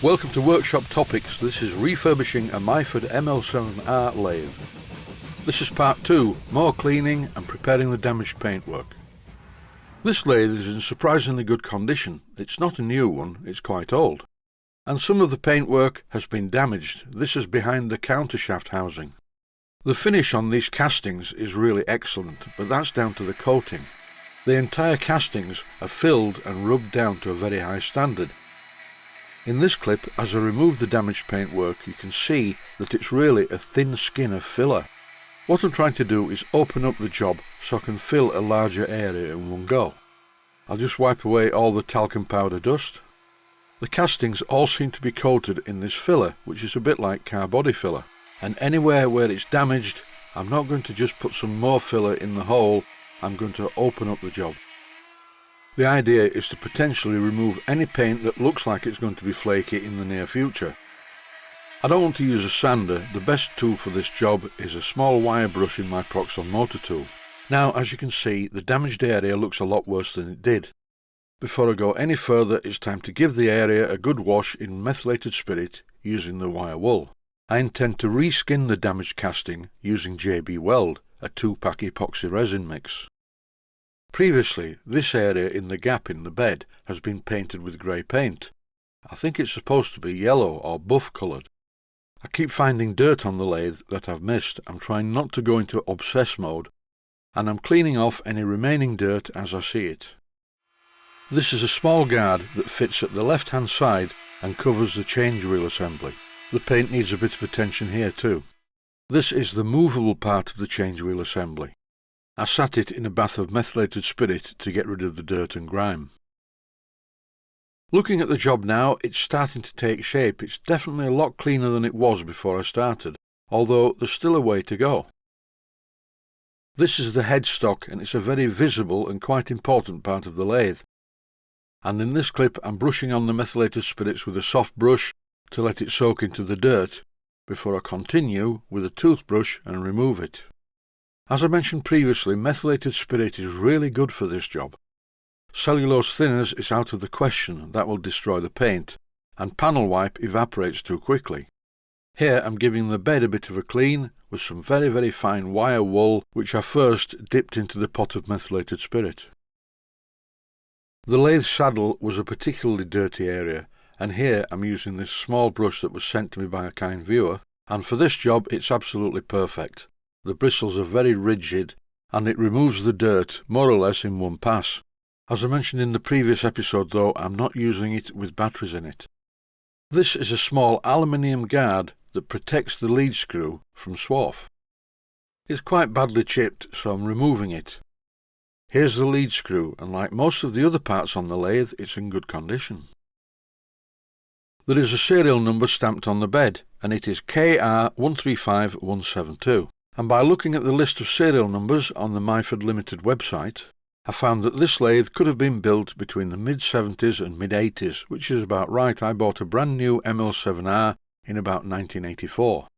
Welcome to Workshop Topics. This is refurbishing a Myford ML7R lathe. This is part 2, more cleaning and preparing the damaged paintwork. This lathe is in surprisingly good condition. It's not a new one, it's quite old. And some of the paintwork has been damaged. This is behind the countershaft housing. The finish on these castings is really excellent, but that's down to the coating. The entire castings are filled and rubbed down to a very high standard. In this clip, as I remove the damaged paintwork, you can see that it's really a thin skin of filler. What I'm trying to do is open up the job so I can fill a larger area in one go. I'll just wipe away all the talcum powder dust. The castings all seem to be coated in this filler, which is a bit like car body filler. And anywhere where it's damaged, I'm not going to just put some more filler in the hole, I'm going to open up the job. The idea is to potentially remove any paint that looks like it's going to be flaky in the near future. I don't want to use a sander. The best tool for this job is a small wire brush in my Proxon motor tool. Now, as you can see, the damaged area looks a lot worse than it did. Before I go any further, it's time to give the area a good wash in methylated spirit using the wire wool. I intend to reskin the damaged casting using JB Weld, a 2-pack epoxy resin mix. Previously, this area in the gap in the bed has been painted with grey paint. I think it's supposed to be yellow or buff coloured. I keep finding dirt on the lathe that I've missed. I'm trying not to go into obsess mode, and I'm cleaning off any remaining dirt as I see it. This is a small guard that fits at the left hand side and covers the change wheel assembly. The paint needs a bit of attention here too. This is the movable part of the change wheel assembly. I sat it in a bath of methylated spirit to get rid of the dirt and grime. Looking at the job now, it's starting to take shape. It's definitely a lot cleaner than it was before I started, although there's still a way to go. This is the headstock, and it's a very visible and quite important part of the lathe. And in this clip I'm brushing on the methylated spirits with a soft brush to let it soak into the dirt, before I continue with a toothbrush and remove it. As I mentioned previously, methylated spirit is really good for this job. Cellulose thinners is out of the question, that will destroy the paint, and panel wipe evaporates too quickly. Here I'm giving the bed a bit of a clean with some very fine wire wool, which I first dipped into the pot of methylated spirit. The lathe saddle was a particularly dirty area, and here I'm using this small brush that was sent to me by a kind viewer, and for this job it's absolutely perfect. The bristles are very rigid, and it removes the dirt more or less in one pass. As I mentioned in the previous episode though, I'm not using it with batteries in it. This is a small aluminium guard that protects the lead screw from swarf. It's quite badly chipped, so I'm removing it. Here's the lead screw, and like most of the other parts on the lathe, it's in good condition. There is a serial number stamped on the bed, and it is KR135172. And by looking at the list of serial numbers on the Myford Limited website, I found that this lathe could have been built between the mid-70s and mid-80s, which is about right. I bought a brand new ML7R in about 1984.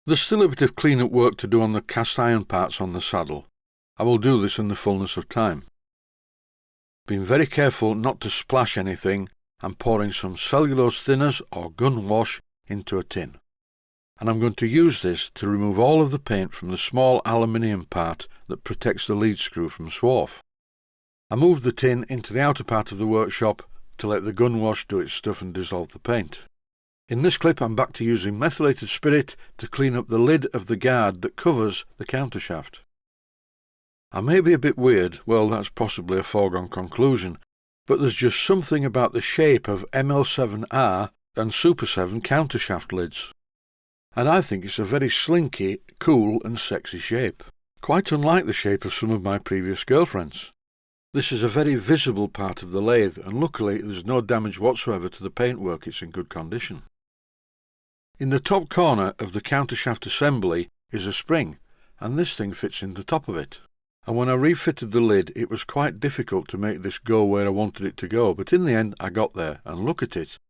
There's still a bit of clean-up work to do on the cast iron parts on the saddle. I will do this in the fullness of time. Being very careful not to splash anything, I'm pouring some cellulose thinners or gun wash into a tin. And I'm going to use this to remove all of the paint from the small aluminium part that protects the lead screw from swarf. I moved the tin into the outer part of the workshop to let the gun wash do its stuff and dissolve the paint. In this clip I'm back to using methylated spirit to clean up the lid of the guard that covers the countershaft. I may be a bit weird, well that's possibly a foregone conclusion, but there's just something about the shape of ML7R and Super 7 countershaft lids. And I think it's a very slinky, cool and sexy shape, quite unlike the shape of some of my previous girlfriends. This is a very visible part of the lathe, and luckily there's no damage whatsoever to the paintwork. It's in good condition. In the top corner of the countershaft assembly is a spring, and this thing fits in the top of it. And when I refitted the lid, it was quite difficult to make this go where I wanted it to go, but in the end I got there, and look at it.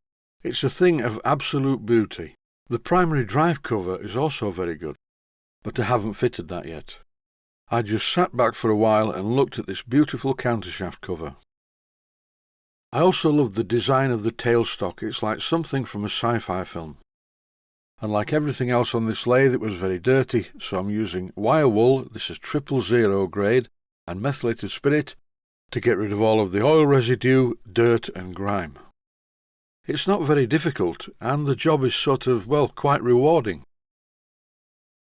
It's a thing of absolute beauty. The primary drive cover is also very good, but I haven't fitted that yet. I just sat back for a while and looked at this beautiful countershaft cover. I also love the design of the tailstock. It's like something from a sci-fi film. And like everything else on this lathe, it was very dirty, so I'm using wire wool, this is 000 grade, and methylated spirit to get rid of all of the oil residue, dirt and grime. It's not very difficult, and the job is sort of, well, quite rewarding.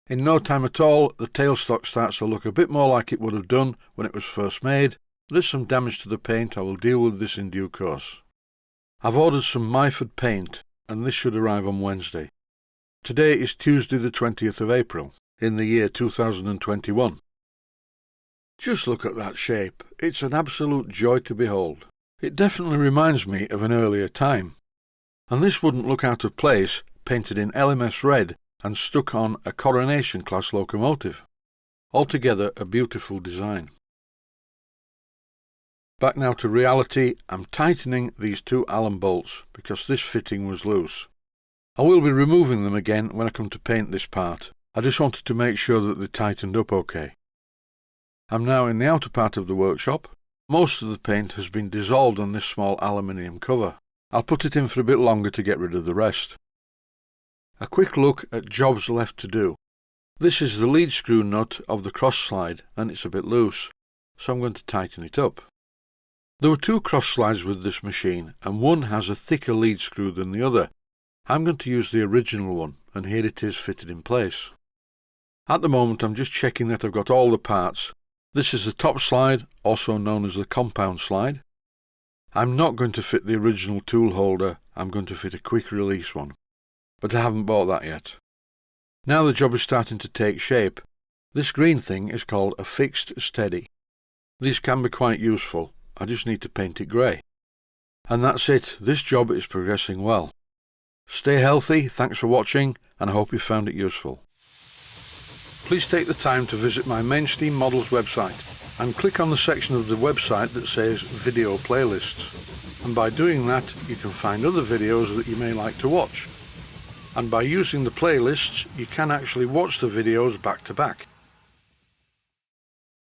In no time at all, the tailstock starts to look a bit more like it would have done when it was first made. There's some damage to the paint. I will deal with this in due course. I've ordered some Myford paint, and this should arrive on Wednesday. Today is Tuesday the 20th of April, in the year 2021. Just look at that shape. It's an absolute joy to behold. It definitely reminds me of an earlier time. And this wouldn't look out of place, painted in LMS red and stuck on a Coronation class locomotive. Altogether a beautiful design. Back now to reality. I'm tightening these two Allen bolts because this fitting was loose. I will be removing them again when I come to paint this part. I just wanted to make sure that they tightened up okay. I'm now in the outer part of the workshop. Most of the paint has been dissolved on this small aluminium cover. I'll put it in for a bit longer to get rid of the rest. A quick look at jobs left to do. This is the lead screw nut of the cross slide and it's a bit loose, so I'm going to tighten it up. There were two cross slides with this machine and one has a thicker lead screw than the other. I'm going to use the original one, and here it is fitted in place. At the moment I'm just checking that I've got all the parts. This is the top slide, also known as the compound slide. I'm not going to fit the original tool holder, I'm going to fit a quick release one. But I haven't bought that yet. Now the job is starting to take shape. This green thing is called a fixed steady. These can be quite useful, I just need to paint it grey. And that's it, this job is progressing well. Stay healthy, thanks for watching, and I hope you found it useful. Please take the time to visit my Mainsteam Models website and click on the section of the website that says Video Playlists. And by doing that, you can find other videos that you may like to watch. And by using the playlists, you can actually watch the videos back to back.